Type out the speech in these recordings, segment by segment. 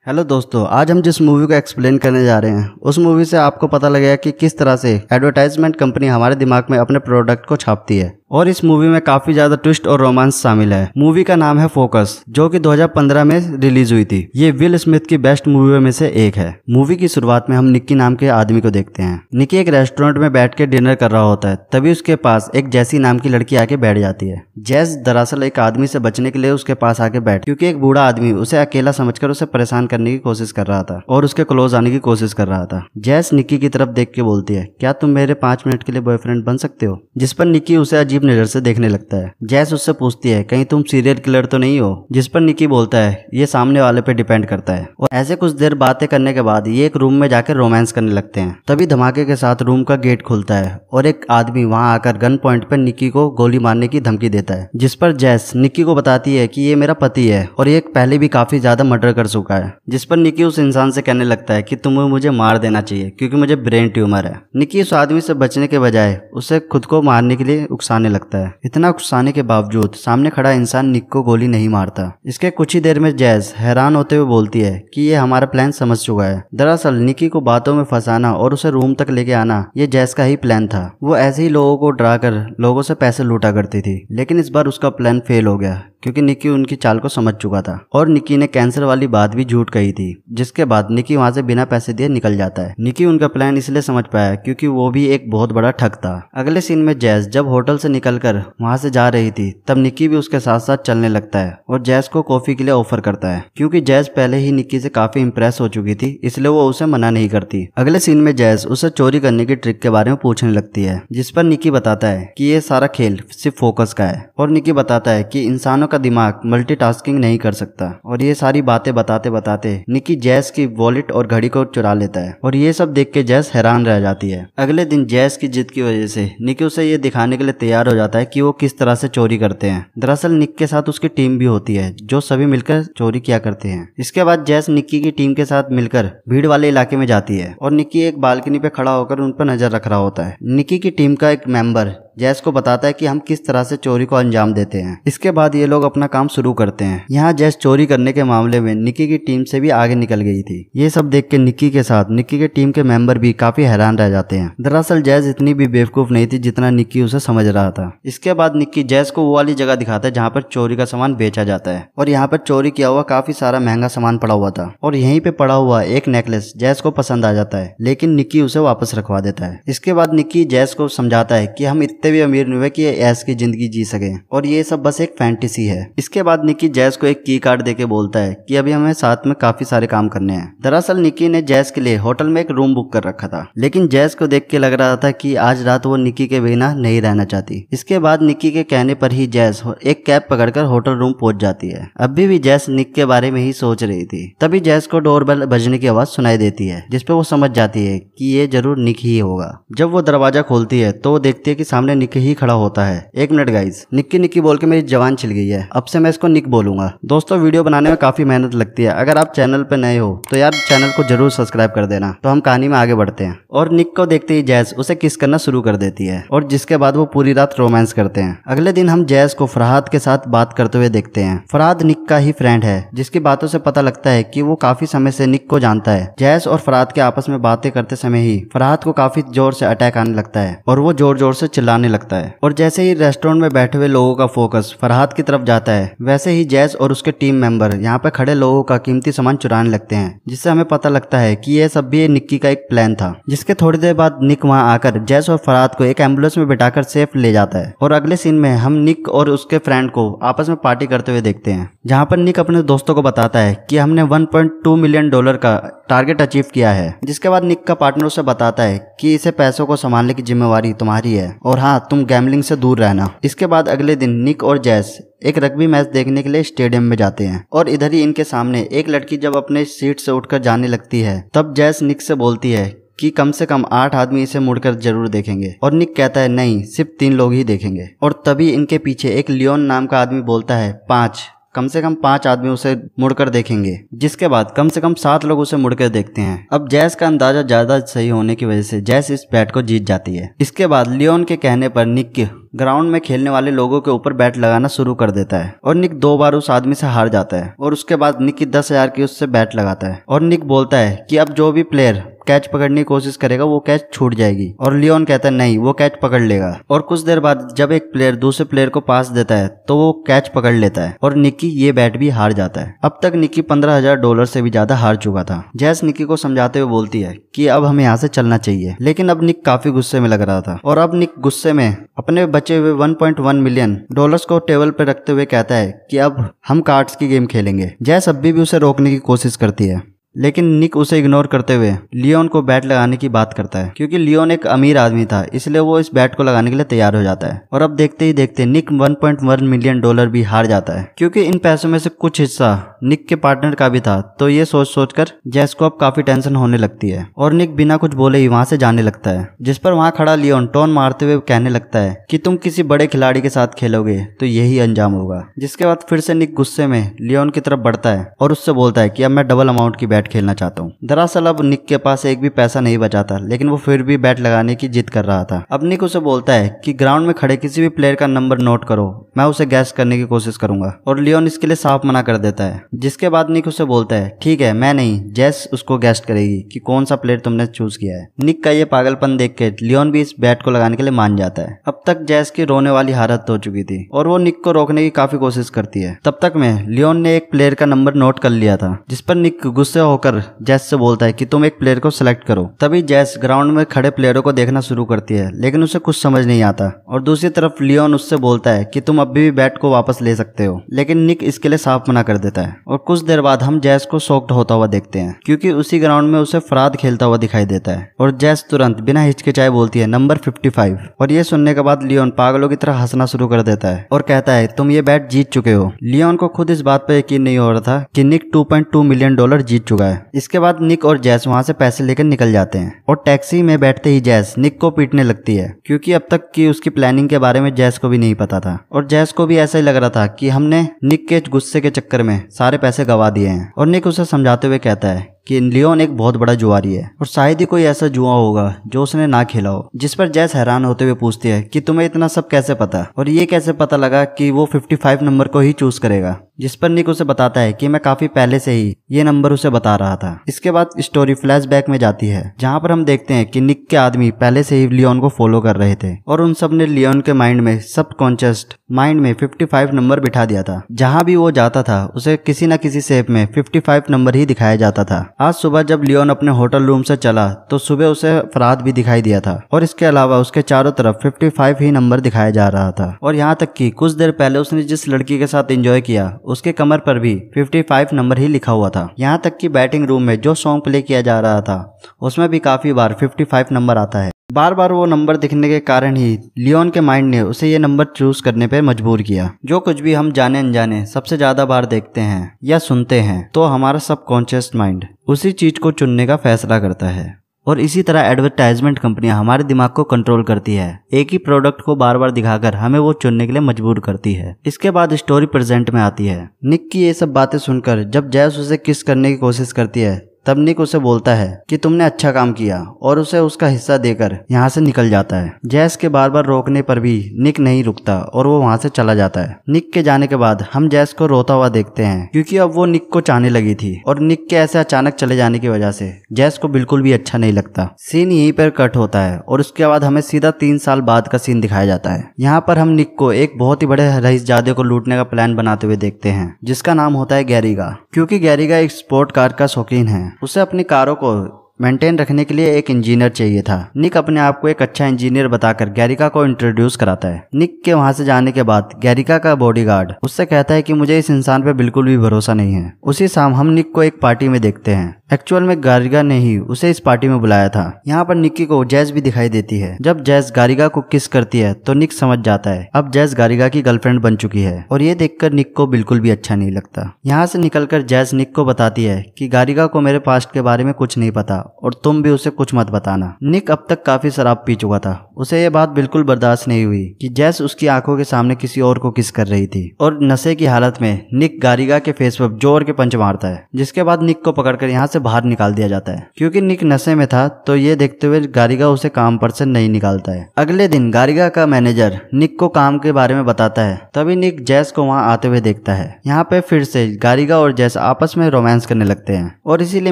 Hello दोस्तों, आज हम जिस मूवी को एक्सप्लेन करने जा रहे हैं उस मूवी से आपको पता लगेगा कि किस तरह से एडवर्टाइजमेंट कंपनी हमारे दिमाग में अपने प्रोडक्ट को छापती है। और इस मूवी में काफी ज्यादा ट्विस्ट और रोमांस शामिल है। मूवी का नाम है फोकस, जो कि 2015 में रिलीज हुई थी। ये विल स्मिथ की बेस्ट मूवी में से एक है। मूवी की शुरुआत में हम निक्की नाम के आदमी को देखते हैं। निक्की एक रेस्टोरेंट में बैठ के डिनर कर रहा होता है, तभी उसके पास एक जैसी नाम की लड़की आके बैठ जाती है। जैस दरअसल एक आदमी से बचने के लिए उसके पास आके बैठ, क्योंकि एक बूढ़ा आदमी उसे अकेला समझकर उसे परेशान करने की कोशिश कर रहा था और उसके क्लोज आने की कोशिश कर रहा था। जैस निक्की की तरफ देख के बोलती है, क्या तुम मेरे 5 मिनट के लिए बॉयफ्रेंड बन सकते हो? जिस पर निक्की उसे अजीब नजर से देखने लगता है। जैस उससे पूछती है, कहीं तुम सीरियल किलर तो नहीं हो? जिस पर निक्की बोलता है, ये सामने वाले पे डिपेंड करता है। और ऐसे कुछ देर बातें करने के बाद ये एक रूम में जाकर रोमांस करने लगते हैं। तभी धमाके के साथ रूम का गेट खुलता है और एक आदमी वहां आकर गन पॉइंट पर निक्की को गोली मारने की धमकी देता है। जिस पर जैस निक्की को बताती है कि ये मेरा पति है और ये पहले भी काफी ज्यादा मर्डर कर चुका है। जिस पर निक्की उस इंसान से कहने लगता है कि तुम्हें मुझे मार देना चाहिए क्योंकि मुझे ब्रेन ट्यूमर है। निक्की उस आदमी से बचने के बजाय उसे खुद को मारने के लिए उकसाने लगता है। इतना उकसाने के बावजूद सामने खड़ा इंसान निक को गोली नहीं मारता। इसके कुछ ही देर में जैस हैरान होते हुए बोलती है कि ये हमारा प्लान समझ चुका है। दरअसल निक्की को बातों में फंसाना और उसे रूम तक लेके आना ये जैस का ही प्लान था। वो ऐसे ही लोगों को डरा कर लोगों से पैसे लूटा करती थी, लेकिन इस बार उसका प्लान फेल हो गया क्योंकि निक्की उनकी चाल को समझ चुका था और निक्की ने कैंसर वाली बात भी झूठ कही थी। जिसके बाद निक्की वहां से बिना पैसे दिए निकल जाता है। निक्की उनका प्लान इसलिए समझ पाया क्योंकि वो भी एक बहुत बड़ा ठग था। अगले सीन में जैस जब होटल से निकलकर वहां से जा रही थी, तब निक्की भी उसके साथ साथ चलने लगता है और जैस को कॉफी के लिए ऑफर करता है। क्योंकि जैस पहले ही निक्की से काफी इंप्रेस हो चुकी थी, इसलिए वो उसे मना नहीं करती। अगले सीन में जैस उसे चोरी करने की ट्रिक के बारे में पूछने लगती है, जिस पर निक्की बताता है कि ये सारा खेल सिर्फ फोकस का है। और निक्की बताता है कि इंसानों का दिमाग मल्टीटास्किंग नहीं कर सकता। और ये सारी बातें बताते बताते निक्की जैस की वॉलेट और घड़ी को चुरा लेता है और ये सब देख के जैस हैरान रह जाती है। अगले दिन जैस की जिद की वजह से निक्की उसे ये दिखाने के लिए तैयार हो जाता है कि वो किस तरह से चोरी करते हैं। दरअसल निक के साथ उसकी टीम भी होती है जो सभी मिलकर चोरी किया करते हैं। इसके बाद जैस निक्की की टीम के साथ मिलकर भीड़ वाले इलाके में जाती है और निक्की एक बालकनी पे खड़ा होकर उन पर नजर रख रहा होता है। निक्की की टीम का एक मेंबर जैस को बताता है कि हम किस तरह से चोरी को अंजाम देते हैं। इसके बाद ये लोग अपना काम शुरू करते हैं। यहाँ जैस चोरी करने के मामले में निक्की की टीम से भी आगे निकल गई थी। ये सब देख के निक्की के साथ निक्की के टीम के मेंबर भी काफी हैरान रह जाते हैं। दरअसल जैस इतनी भी बेवकूफ नहीं थी जितना निक्की उसे समझ रहा था। इसके बाद निक्की जैस को वो वाली जगह दिखाता है जहाँ पर चोरी का सामान बेचा जाता है और यहाँ पर चोरी किया हुआ काफी सारा महंगा सामान पड़ा हुआ था। और यहीं पे पड़ा हुआ एक नेकलेस जैस को पसंद आ जाता है, लेकिन निक्की उसे वापस रखवा देता है। इसके बाद निक्की जैस को समझाता है कि हम इतने भी अमीर नहीं हुए कि ऐश की जिंदगी जी सके और ये सब बस एक फैंटेसी है। इसके बाद निक्की जैस को एक की कार्ड देके बोलता है कि अभी हमें साथ में काफी सारे काम करने हैं। दरअसल निक्की ने जैस के लिए होटल में एक रूम बुक कर रखा था, लेकिन जैस को देख के लग रहा था कि आज रात वो निक्की के बिना नहीं रहना चाहती। इसके बाद निक्की के कहने पर ही जैस एक कैब पकड़कर होटल रूम पहुंच जाती है। अभी भी जैस निक के बारे में ही सोच रही थी। तभी जैस को डोरबेल बजने की आवाज सुनाई देती है, जिसपे वो समझ जाती है कि ये जरूर निक ही होगा। जब वो दरवाजा खोलती है तो वो देखती है कि सामने निक ही खड़ा होता है। एक मिनट गाइस, निक्की निक्की बोल के मेरी जबान छिल गई है, अब से मैं इसको निक बोलूंगा। दोस्तों, वीडियो बनाने में काफी मेहनत लगती है। अगर आप चैनल पे नए हो तो यार चैनल को जरूर सब्सक्राइब कर देना। तो हम कहानी में आगे बढ़ते हैं। और निक को देखते ही जैस उसे किस करना शुरू कर देती है और जिसके बाद वो पूरी रात रोमांस करते हैं। अगले दिन हम जैस को फरहाद के साथ बात करते हुए देखते हैं। फरहाद निक का ही फ्रेंड है, जिसकी बातों से पता लगता है कि वो काफी समय से निक को जानता है। जैस और फरहाद के आपस में बातें करते समय ही फरहाद को काफी जोर से अटैक आने लगता है और वो जोर जोर से चिल्लाने लगता है। और जैसे ही रेस्टोरेंट में बैठे हुए लोगों का फोकस फरहाद की तरफ जाता है, वैसे ही जैस और उसके टीम मेंबर यहाँ पे खड़े लोगों का कीमती सामान चुराने लगते हैं, जिससे हमें पता लगता है कि ये सब भी निक्की का एक प्लान था। जिसके थोड़ी देर बाद निक वहाँ आकर जैस और फरहाद को एक एम्बुलेंस में बिठाकर सेफ ले जाता है। और अगले सीन में हम निक और उसके फ्रेंड को आपस में पार्टी करते हुए देखते हैं, जहाँ पर निक अपने दोस्तों को बताता है कि हमने $1.2 मिलियन का टारगेट अचीव किया है। जिसके बाद निक का पार्टनर उसे बताता है कि इसे पैसों को संभालने की जिम्मेवारी तुम्हारी है और हाँ, तुम गैम्बलिंग से दूर रहना। इसके बाद अगले दिन निक और जैस एक रग्बी मैच देखने के लिए स्टेडियम में जाते हैं और इधर ही इनके सामने एक लड़की जब अपने सीट से उठकर जाने लगती है, तब जैस निक से बोलती है कि कम से कम 8 आदमी इसे मुड़कर जरूर देखेंगे। और निक कहता है नहीं, सिर्फ 3 लोग ही देखेंगे। और तभी इनके पीछे एक लियोन नाम का आदमी बोलता है 5, कम से कम 5 आदमी उसे मुड़कर देखेंगे। जिसके बाद कम से कम 7 लोग उसे मुड़कर देखते हैं। अब जैस का अंदाजा ज्यादा सही होने की वजह से जैस इस बैट को जीत जाती है। इसके बाद लियोन के कहने पर निक ग्राउंड में खेलने वाले लोगों के ऊपर बैट लगाना शुरू कर देता है और निक 2 बार उस आदमी से हार जाता है और उसके बाद निक की 10,000 की उससे बैट लगाता है और निक बोलता है कि अब जो भी प्लेयर कैच पकड़ने की कोशिश करेगा वो कैच छूट जाएगी और लियोन कहता है नहीं, वो कैच पकड़ लेगा। और कुछ देर बाद जब एक प्लेयर दूसरे प्लेयर को पास देता है तो वो कैच पकड़ लेता है और निकी ये बैट भी हार जाता है। अब तक निकी $15,000 से भी ज्यादा हार चुका था। जैस निकी को समझाते हुए बोलती है कि अब हमें यहाँ से चलना चाहिए, लेकिन अब निक काफी गुस्से में लग रहा था और अब निक गुस्से में अपने बचे हुए $1.1 मिलियन को टेबल पर रखते हुए कहता है कि अब हम कार्ड्स की गेम खेलेंगे। जैस अब भी उसे रोकने की कोशिश करती है, लेकिन निक उसे इग्नोर करते हुए लियोन को बैट लगाने की बात करता है। क्योंकि लियोन एक अमीर आदमी था, इसलिए वो इस बैट को लगाने के लिए तैयार हो जाता है और अब देखते ही देखते निक $1.1 मिलियन भी हार जाता है। क्योंकि इन पैसों में से कुछ हिस्सा निक के पार्टनर का भी था, तो ये सोच सोच कर जैस को अब काफी टेंशन होने लगती है और निक बिना कुछ बोले ही वहां से जाने लगता है। जिस पर वहां खड़ा लियोन टोन मारते हुए कहने लगता है कि तुम किसी बड़े खिलाड़ी के साथ खेलोगे तो यही अंजाम होगा। जिसके बाद फिर से निक गुस्से में लियोन की तरफ बढ़ता है और उससे बोलता है कि अब मैं डबल अमाउंट की बैट खेलना चाहता हूँ। दरअसल अब निक के पास एक भी पैसा नहीं बचा था, लेकिन वो फिर भी बैट लगाने की जिद कर रहा था। अब निक उसे बोलता है कि ग्राउंड में खड़े किसी भी प्लेयर का नंबर नोट करो, मैं उसे गैस करने की कोशिश करूंगा और लियोन इसके लिए साफ मना कर देता है। जिसके बाद निक उसे बोलता है ठीक है, मैं नहीं, जैस उसको गैस करेगी कि कौन सा प्लेयर तुमने चूज किया है। निक का ये पागलपन देख के लियोन भी इस बैट को लगाने के लिए मान जाता है। अब तक जैस की रोने वाली हालत हो चुकी थी और वो निक को रोकने की काफी कोशिश करती है। तब तक में लियोन ने एक प्लेयर का नंबर नोट कर लिया था, जिस पर निक गुस्से होकर जैस से बोलता है कि तुम एक प्लेयर को सिलेक्ट करो। तभी जैस ग्राउंड में खड़े प्लेयरों को देखना शुरू करती है, लेकिन उसे कुछ समझ नहीं आता और दूसरी तरफ लियोन उससे बोलता है कि तुम अभी भी बैट को वापस ले सकते हो, लेकिन निक इसके लिए साफ मना कर देता है। और कुछ देर बाद हम जैस को शॉक्ड होता हुआ देखते हैं, क्योंकि उसी ग्राउंड में उसे फराद खेलता हुआ दिखाई देता है और जैस तुरंत बिना हिचकिचाए बोलती है नंबर 55। और ये सुनने के बाद लियोन पागलों की तरह हंसना शुरू कर देता है और कहता है तुम ये बैट जीत चुके हो। लियोन को खुद इस बात पर यकीन नहीं हो रहा था कि निक $2.2 मिलियन जीत चुका है। इसके बाद निक और जैस वहां से पैसे लेकर निकल जाते हैं और टैक्सी में बैठते ही जैस निक को पीटने लगती है, क्योंकि अब तक की उसकी प्लानिंग के बारे में जैस को भी नहीं पता था और जैस को भी ऐसा ही लग रहा था कि हमने निक के गुस्से के चक्कर में सारे पैसे गवा दिए हैं। और निक उसे समझाते हुए कहता है कि लियोन एक बहुत बड़ा जुआरी है और शायद ही कोई ऐसा जुआ होगा जो उसने ना खेला हो। जिस पर जैस हैरान होते हुए पूछती है कि तुम्हें इतना सब कैसे पता और ये कैसे पता लगा कि वो 55 नंबर को ही चूज करेगा। जिस पर निक उसे बताता है कि मैं काफी पहले से ही ये नंबर उसे बता रहा था। इसके बाद स्टोरी फ्लैशबैक में जाती है, जहाँ पर हम देखते हैं कि निक के आदमी पहले से ही लियोन को फॉलो कर रहे थे और उन सब ने लियोन के माइंड में, सबकॉन्शियस माइंड में 55 नंबर बिठा दिया था। जहाँ भी वो जाता था उसे किसी न किसी शेप में 55 नंबर ही दिखाया जाता था। आज सुबह जब लियोन अपने होटल रूम से चला तो सुबह उसे फराद भी दिखाई दिया था और इसके अलावा उसके चारों तरफ 55 ही नंबर दिखाया जा रहा था। और यहाँ तक कि कुछ देर पहले उसने जिस लड़की के साथ एंजॉय किया उसके कमर पर भी 55 नंबर ही लिखा हुआ था। यहाँ तक कि बैटिंग रूम में जो सॉन्ग प्ले किया जा रहा था उसमें भी काफी बार 55 नंबर आता है। बार बार वो नंबर दिखने के कारण ही लियोन के माइंड ने उसे ये नंबर चूज करने पर मजबूर किया। जो कुछ भी हम जाने अनजाने सबसे ज्यादा बार देखते हैं या सुनते हैं तो हमारा सबकॉन्शियस माइंड उसी चीज को चुनने का फैसला करता है। और इसी तरह एडवर्टाइजमेंट कंपनियां हमारे दिमाग को कंट्रोल करती है, एक ही प्रोडक्ट को बार बार दिखाकर हमें वो चुनने के लिए मजबूर करती है। इसके बाद स्टोरी प्रेजेंट में आती है। निक की ये सब बातें सुनकर जब जैस उसे किस करने की कोशिश करती है तब निक उसे बोलता है कि तुमने अच्छा काम किया और उसे उसका हिस्सा देकर यहाँ से निकल जाता है। जैस के बार बार रोकने पर भी निक नहीं रुकता और वो वहाँ से चला जाता है। निक के जाने के बाद हम जैस को रोता हुआ देखते हैं, क्योंकि अब वो निक को चाहने लगी थी और निक के ऐसे अचानक चले जाने की वजह से जैस को बिल्कुल भी अच्छा नहीं लगता। सीन यहीं पर कट होता है और उसके बाद हमें सीधा 3 साल बाद का सीन दिखाया जाता है। यहाँ पर हम निक को एक बहुत ही बड़े रईसजादे को लूटने का प्लान बनाते हुए देखते हैं, जिसका नाम होता है गैरिगा। क्योंकि गैरिगा एक स्पोर्ट कार का शौकीन है, उसे अपनी कारों को मेंटेन रखने के लिए एक इंजीनियर चाहिए था। निक अपने आप को एक अच्छा इंजीनियर बताकर गैरिका को इंट्रोड्यूस कराता है। निक के वहां से जाने के बाद गैरिका का बॉडीगार्ड उससे कहता है कि मुझे इस इंसान पे बिल्कुल भी भरोसा नहीं है। उसी शाम हम निक को एक पार्टी में देखते हैं। एक्चुअल में गारिगा ने ही उसे इस पार्टी में बुलाया था। यहाँ पर निक्की को जैस भी दिखाई देती है। जब जैस गारिगा को किस करती है तो निक समझ जाता है अब जैस गारिगा की गर्लफ्रेंड बन चुकी है और ये देखकर निक को बिल्कुल भी अच्छा नहीं लगता। यहाँ से निकलकर जैस निक को बताती है कि गारिगा को मेरे पास्ट के बारे में कुछ नहीं पता और तुम भी उसे कुछ मत बताना। निक अब तक काफी शराब पी चुका था, उसे ये बात बिल्कुल बर्दाश्त नहीं हुई कि जैस उसकी आंखों के सामने किसी और को किस कर रही थी और नशे की हालत में निक गारिगा के फेस पर जोर के पंच मारता है, जिसके बाद निक को पकड़कर यहाँ से से बाहर निकाल दिया जाता है। क्योंकि निक नशे में था तो ये देखते हुए गारिगा उसे काम पर से नहीं निकालता है। अगले दिन गारिगा का मैनेजर निक को काम के बारे में बताता है। तभी निक जैस को वहाँ आते हुए देखता है। यहाँ पे फिर से गारिगा और जैस आपस में रोमांस करने लगते हैं और इसीलिए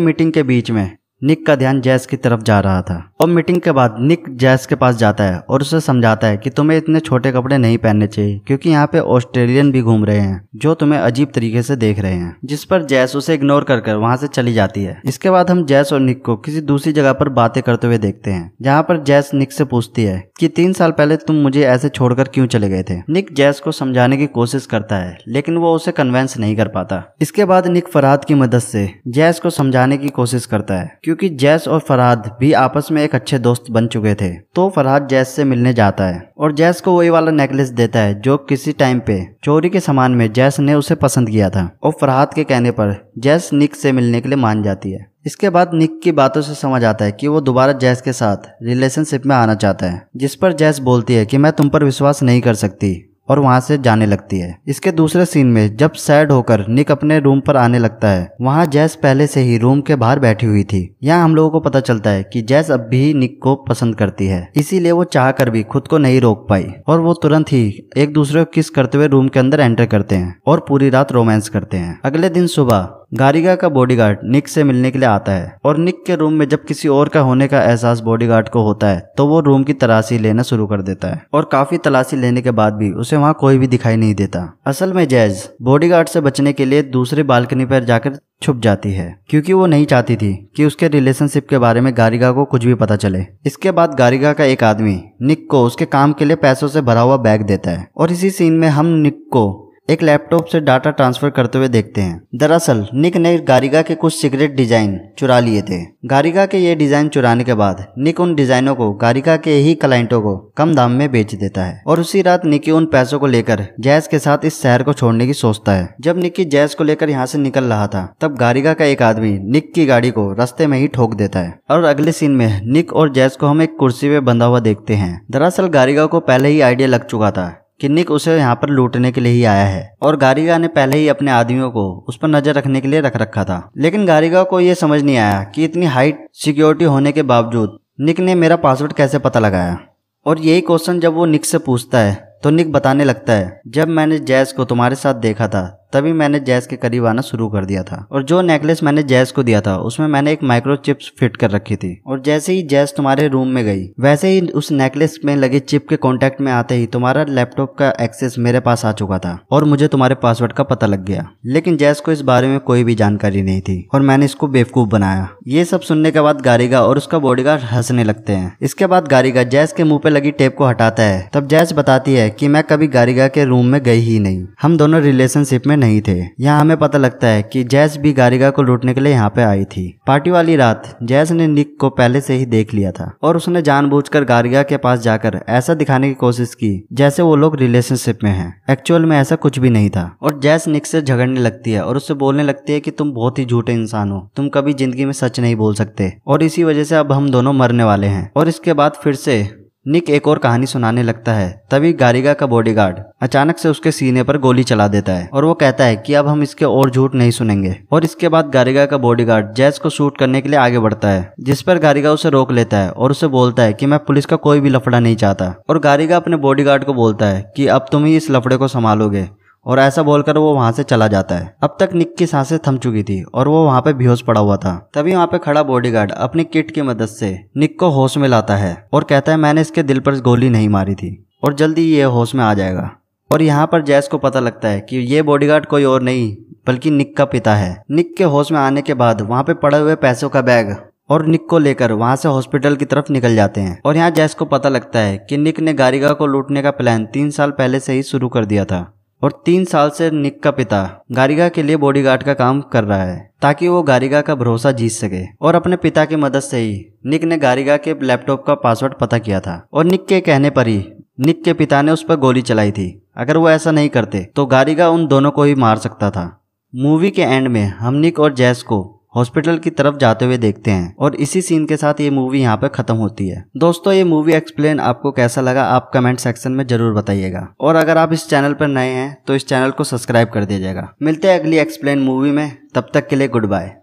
मीटिंग के बीच में निक का ध्यान जैस की तरफ जा रहा था। और मीटिंग के बाद निक जैस के पास जाता है और उसे समझाता है कि तुम्हें इतने छोटे कपड़े नहीं पहनने चाहिए, क्योंकि यहाँ पे ऑस्ट्रेलियन भी घूम रहे हैं जो तुम्हें अजीब तरीके से देख रहे हैं। जिस पर जैस उसे इग्नोर कर वहाँ से चली जाती है। इसके बाद हम जैस और निक को किसी दूसरी जगह पर बातें करते हुए देखते हैं, जहाँ पर जैस निक से पूछती है कि 3 साल पहले तुम मुझे ऐसे छोड़कर क्यों चले गए थे। निक जैस को समझाने की कोशिश करता है लेकिन वो उसे कन्विंस नहीं कर पाता। इसके बाद निक फरहाद की मदद से जैस को समझाने की कोशिश करता है, क्योंकि जैस और फरहाद भी आपस में एक अच्छे दोस्त बन चुके थे। तो फरहाद जैस से मिलने जाता है और जैस को वही वाला नेकलेस देता है जो किसी टाइम पे चोरी के सामान में जैस ने उसे पसंद किया था। और फरहाद के कहने पर जैस निक से मिलने के लिए मान जाती है। इसके बाद निक की बातों से समझ आता है कि वो दोबारा जैस के साथ रिलेशनशिप में आना चाहता है, जिस पर जैस बोलती है कि मैं तुम पर विश्वास नहीं कर सकती और वहां से जाने लगती है। इसके दूसरे सीन में जब सैड होकर निक अपने रूम पर आने लगता है, वहां जैस पहले से ही रूम के बाहर बैठी हुई थी। यहाँ हम लोगों को पता चलता है कि जैस अब भी निक को पसंद करती है, इसीलिए वो चाहकर भी खुद को नहीं रोक पाई और वो तुरंत ही एक दूसरे को किस करते हुए रूम के अंदर एंटर करते हैं और पूरी रात रोमांस करते हैं। अगले दिन सुबह गारिगा का बॉडीगार्ड निक से मिलने के लिए आता है और निक के रूम में जब किसी और का होने का एहसास बॉडीगार्ड को होता है तो वो रूम की तलाशी लेना शुरू कर देता है और काफी तलाशी लेने के बाद भी उसे वहाँ कोई भी दिखाई नहीं देता। असल में जैज बॉडीगार्ड से बचने के लिए दूसरी बालकनी पर जाकर छुप जाती है, क्योंकि वो नहीं चाहती थी कि उसके रिलेशनशिप के बारे में गारिगा को कुछ भी पता चले। इसके बाद गारिगा का एक आदमी निक को उसके काम के लिए पैसों से भरा हुआ बैग देता है और इसी सीन में हम निक को एक लैपटॉप से डाटा ट्रांसफर करते हुए देखते हैं। दरअसल निक ने गारिगा के कुछ सीक्रेट डिजाइन चुरा लिए थे। गारिगा के ये डिजाइन चुराने के बाद निक उन डिजाइनों को गारिगा के ही क्लाइंटों को कम दाम में बेच देता है और उसी रात निकी उन पैसों को लेकर जैस के साथ इस शहर को छोड़ने की सोचता है। जब निकी जैस को लेकर यहाँ से निकल रहा था तब गारिगा का एक आदमी निक की गाड़ी को रास्ते में ही ठोक देता है और अगले सीन में निक और जैस को हम एक कुर्सी पे बंधा हुआ देखते हैं। दरअसल गारिगा को पहले ही आइडिया लग चुका था कि निक उसे यहाँ पर लूटने के लिए ही आया है और गारिगा ने पहले ही अपने आदमियों को उस पर नजर रखने के लिए रख रखा था। लेकिन गारिगा को यह समझ नहीं आया कि इतनी हाइट सिक्योरिटी होने के बावजूद निक ने मेरा पासवर्ड कैसे पता लगाया। और यही क्वेश्चन जब वो निक से पूछता है तो निक बताने लगता है, जब मैंने जैस को तुम्हारे साथ देखा था तभी मैंने जैस के करीब आना शुरू कर दिया था और जो नेकलेस मैंने जैस को दिया था उसमें मैंने एक माइक्रो चिप्स फिट कर रखी थी और जैसे ही जैस तुम्हारे रूम में गई वैसे ही उस नेकलेस में लगे चिप के कांटेक्ट में आते ही तुम्हारा लैपटॉप का एक्सेस मेरे पास आ चुका था और मुझे तुम्हारे पासवर्ड का पता लग गया। लेकिन जैस को इस बारे में कोई भी जानकारी नहीं थी और मैंने इसको बेवकूफ बनाया। ये सब सुनने के बाद गारिगा और उसका बॉडीगार्ड हंसने लगते हैं। इसके बाद गारिगा जैस के मुंह पे लगी टेप को हटाता है। तब जैस बताती है कि मैं कभी गारिगा के रूम में गई ही नहीं, हम दोनों रिलेशनशिप में नहीं थे। यहाँ हमें पता लगता है कि जैस भी गारिगा को लूटने के लिए यहाँ पे आई थी। पार्टी वाली रात जैस ने निक को पहले से ही देख लिया था और उसने जानबूझकर गारिगा के पास जाकर ऐसा दिखाने की कोशिश की जैसे वो लोग रिलेशनशिप में हैं। एक्चुअल में ऐसा कुछ भी नहीं था और जैस निक से झगड़ने लगती है और उससे बोलने लगती है कि तुम बहुत ही झूठे इंसान हो, तुम कभी जिंदगी में सच नहीं बोल सकते और इसी वजह से अब हम दोनों मरने वाले हैं। और इसके बाद फिर से निक एक और कहानी सुनाने लगता है। तभी गारिगा का बॉडीगार्ड अचानक से उसके सीने पर गोली चला देता है और वो कहता है कि अब हम इसके और झूठ नहीं सुनेंगे। और इसके बाद गारिगा का बॉडीगार्ड जैस को शूट करने के लिए आगे बढ़ता है, जिस पर गारिगा उसे रोक लेता है और उसे बोलता है कि मैं पुलिस का कोई भी लफड़ा नहीं चाहता। और गारिगा अपने बॉडीगार्ड को बोलता है कि अब तुम ही इस लफड़े को संभालोगे और ऐसा बोलकर वो वहां से चला जाता है। अब तक निक की सांसें थम चुकी थी और वो वहां पे बेहोश पड़ा हुआ था। तभी वहां पे खड़ा बॉडीगार्ड अपनी किट की मदद से निक को होश में लाता है और कहता है मैंने इसके दिल पर गोली नहीं मारी थी और जल्दी ये होश में आ जाएगा। और यहाँ पर जैस को पता लगता है कि ये बॉडीगार्ड कोई और नहीं बल्कि निक का पिता है। निक के होश में आने के बाद वहां पे पड़े हुए पैसों का बैग और निक को लेकर वहां से हॉस्पिटल की तरफ निकल जाते हैं। और यहाँ जैस को पता लगता है कि निक ने गारिगा को लूटने का प्लान 3 साल पहले से ही शुरू कर दिया था और 3 साल से निक का पिता गारिगा के लिए बॉडीगार्ड का काम कर रहा है ताकि वो गारिगा का भरोसा जीत सके। और अपने पिता की मदद से ही निक ने गारिगा के लैपटॉप का पासवर्ड पता किया था और निक के कहने पर ही निक के पिता ने उस पर गोली चलाई थी। अगर वो ऐसा नहीं करते तो गारिगा उन दोनों को ही मार सकता था। मूवी के एंड में हम निक और जैस को हॉस्पिटल की तरफ जाते हुए देखते हैं और इसी सीन के साथ ये मूवी यहाँ पे खत्म होती है। दोस्तों ये मूवी एक्सप्लेन आपको कैसा लगा आप कमेंट सेक्शन में जरूर बताइएगा और अगर आप इस चैनल पर नए हैं तो इस चैनल को सब्सक्राइब कर दीजिएगा। मिलते हैं अगली एक्सप्लेन मूवी में, तब तक के लिए गुड बाय।